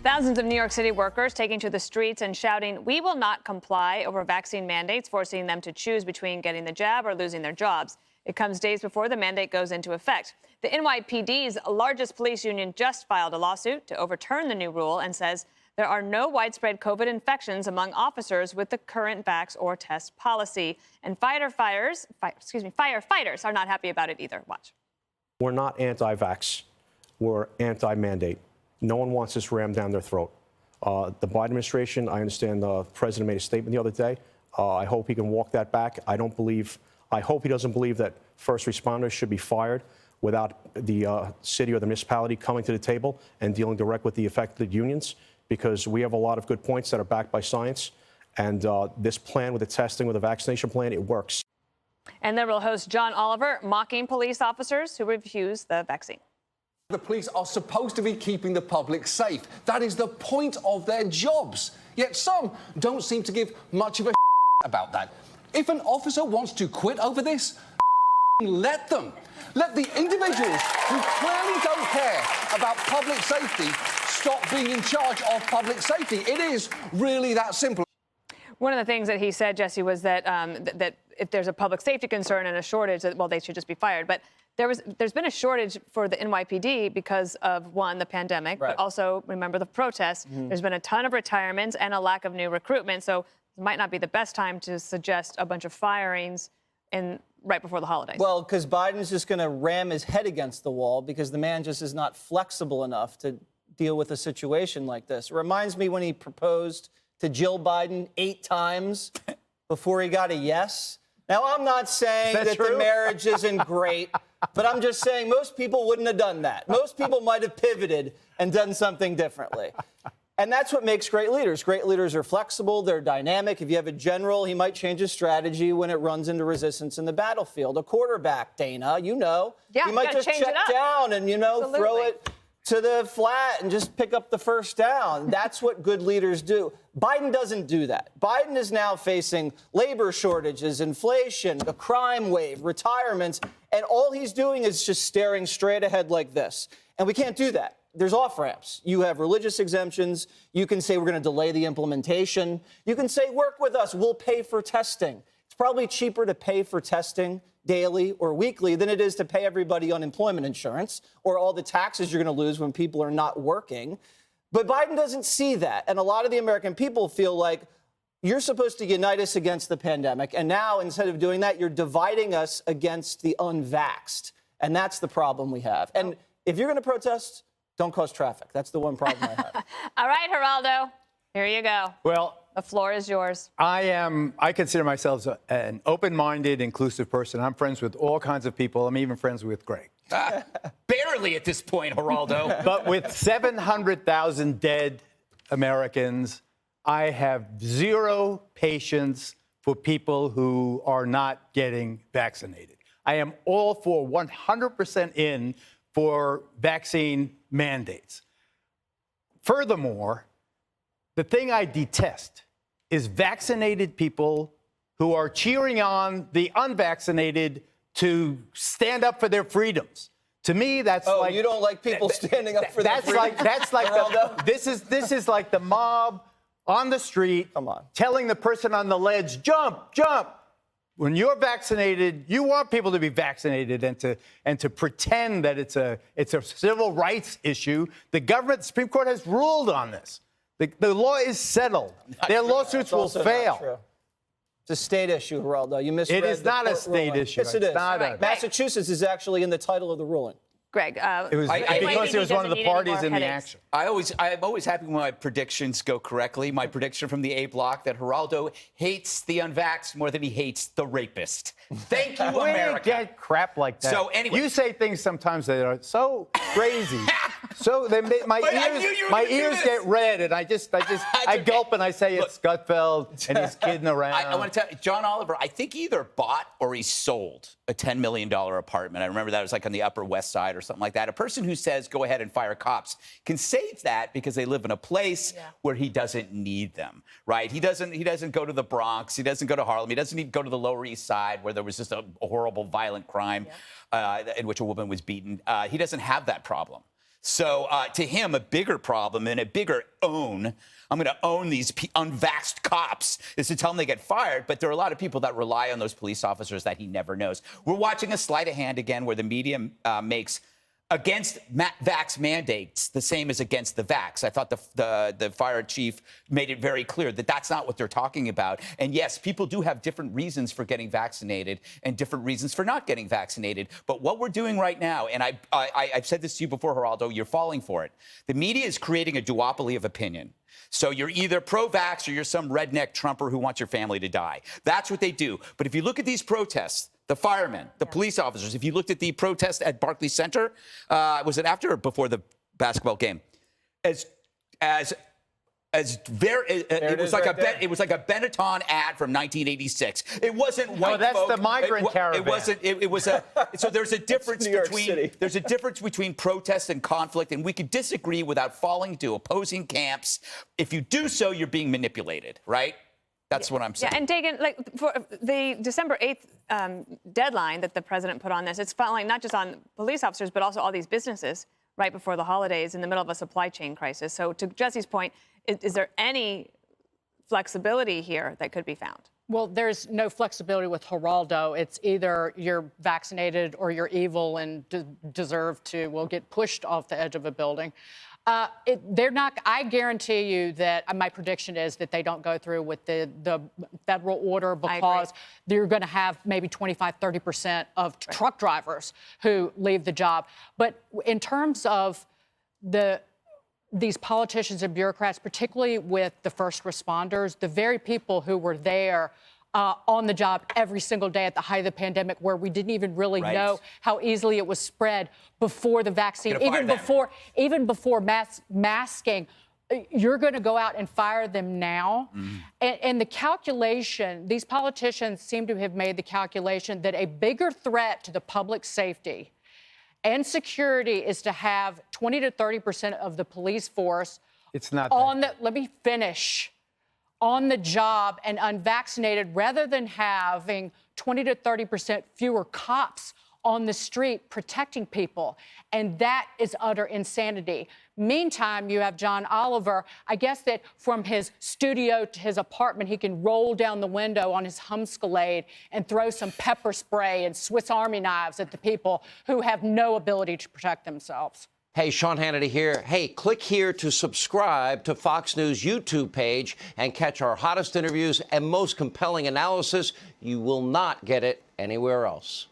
Thousands of New York City workers taking to the streets and shouting, "We will not comply," over vaccine mandates, forcing them to choose between getting the jab or losing their jobs. It comes days before the mandate goes into effect. The NYPD's largest police union just filed a lawsuit to overturn the new rule and says there are no widespread COVID infections among officers with the current vax or test policy. And firefighters are not happy about it either. Watch. We're not anti-vax. We're anti-mandate. No one wants this rammed down their throat. The Biden administration, I understand the president made a statement the other day. I hope he can walk that back. I hope he doesn't believe that first responders should be fired without the city or the municipality coming to the table and dealing direct with the affected unions, because we have a lot of good points that are backed by science. And this plan with the testing, with the vaccination plan, it works. And then we'll host John Oliver mocking police officers who refuse the vaccine. The police are supposed to be keeping the public safe. That is the point of their jobs. Yet some don't seem to give much of a about that. If an officer wants to quit over this, let them. Let the individuals who clearly don't care about public safety stop being in charge of public safety. It is really that simple. One of the things that he said, Jesse, was that that if there's a public safety concern and a shortage, that, well, they should just be fired. But there's been a shortage for the NYPD because of, one, the pandemic, right, but also, remember, the protests. Mm-hmm. There's been a ton of retirements and a lack of new recruitment. So it might not be the best time to suggest a bunch of firings right before the holidays. Well, because Biden's just going to ram his head against the wall because the man just is not flexible enough to deal with a situation like this. It reminds me when he proposed to Jill Biden 8 times before he got a yes. Now, I'm not saying that the marriage isn't great, but I'm just saying most people wouldn't have done that. Most people might have pivoted and done something differently. And that's what makes great leaders. Great leaders are flexible. They're dynamic. If you have a general, he might change his strategy when it runs into resistance in the battlefield. A quarterback, Dana, you know, he might just check down and, throw it to the flat and just pick up the first down. That's what good leaders do. Biden doesn't do that. Biden is now facing labor shortages, inflation, a crime wave, retirements, and all he's doing is just staring straight ahead like this. And we can't do that. There's off-ramps. You have religious exemptions. You can say we're going to delay the implementation. You can say work with us. We'll pay for testing. It's probably cheaper to pay for testing daily or weekly than it is to pay everybody unemployment insurance or all the taxes you're going to lose when people are not working. But Biden doesn't see that. And a lot of the American people feel like you're supposed to unite us against the pandemic. And now, instead of doing that, you're dividing us against the unvaxxed. And that's the problem we have. And if you're going to protest, don't cause traffic. That's the one problem I have. All right, Geraldo, here you go. Well, the floor is yours. I consider myself an open-minded, inclusive person. I'm friends with all kinds of people. I'm even friends with Greg. Barely at this point, Geraldo. But with 700,000 dead Americans, I have zero patience for people who are not getting vaccinated. I am all for 100% in for vaccine mandates. Furthermore, the thing I detest is vaccinated people who are cheering on the unvaccinated to stand up for their freedoms. To me, that's like... Oh, you don't like people standing up for their freedoms? That's like this is like the mob on the street telling the person on the ledge, jump, jump. When you're vaccinated, you want people to be vaccinated and to pretend that it's a civil rights issue. The government, the Supreme Court has ruled on this. The law is settled. Their lawsuits will fail. It's a state issue, Geraldo. You misread. It is not a state issue. Yes, it is. Massachusetts is actually in the title of the ruling. Greg, it was because he was one of the parties in the action. I'm always happy when my predictions go correctly. My prediction from the A block that Geraldo hates the unvaxxed more than he hates the rapist. Thank you, America. We get crap like that. So anyway, you say things sometimes that are so crazy. So they make my ears get red, and I gulp and I say it's Gutfeld and he's kidding around. I want to tell you, John Oliver, I think he either bought or he sold a $10 million apartment. I remember that was like on the Upper West Side or something like that. A person who says go ahead and fire cops can say that because they live in a place where he doesn't need them, right? He doesn't go to the Bronx. He doesn't go to Harlem. He doesn't even go to the Lower East Side where there was just a horrible, violent crime in which a woman was beaten. He doesn't have that problem. So to him, a bigger problem and a bigger own, I'm going to own these unvaxxed cops, is to tell them they get fired. But there are a lot of people that rely on those police officers that he never knows. We're watching a sleight of hand again where the media makes against vax mandates the same as against the vax. I thought the fire chief made it very clear that that's not what they're talking about. And yes, people do have different reasons for getting vaccinated and different reasons for not getting vaccinated. But what we're doing right now, and I've said this to you before, Geraldo, you're falling for it. The media is creating a duopoly of opinion. So you're either pro-vax or you're some redneck Trumper who wants your family to die. That's what they do. But if you look at these protests, the firemen, the police officers, if you looked at the protest at Barclays Center, was it after or before the basketball game? It was like a Benetton ad from 1986. It wasn't white. No, that's folk. the migrant caravan. It wasn't. It was a. So there's a difference New York between City. there's a difference between protest and conflict, and we could disagree without falling into opposing camps. If you do so, you're being manipulated, right? That's what I'm saying. Yeah, and Dagan, like for the December 8th deadline that the president put on this, it's falling not just on police officers, but also all these businesses right before the holidays in the middle of a supply chain crisis. So to Jesse's point, is there any flexibility here that could be found? Well, there's no flexibility with Geraldo. It's either you're vaccinated or you're evil and deserve to, get pushed off the edge of a building. They're not. I guarantee you that my prediction is that they don't go through with the federal order because they're going to have maybe 25-30% of truck drivers who leave the job. But in terms of these politicians and bureaucrats, particularly with the first responders, the very people who were there on the job every single day at the height of the pandemic, where we didn't even really know how easily it was spread before the vaccine, even before masking. You're going to go out and fire them now. And the calculation, these politicians seem to have made the calculation that a bigger threat to the public safety and security is to have 20 to 30% of the police force let me finish, on the job and unvaccinated, rather than having 20 to 30% fewer cops on the street protecting people. And that is utter insanity. Meantime, you have John Oliver. I guess that from his studio to his apartment, he can roll down the window on his Humscalade and throw some pepper spray and Swiss Army knives at the people who have no ability to protect themselves. Hey, Sean Hannity here. Hey, click here to subscribe to Fox News YouTube page and catch our hottest interviews and most compelling analysis. You will not get it anywhere else.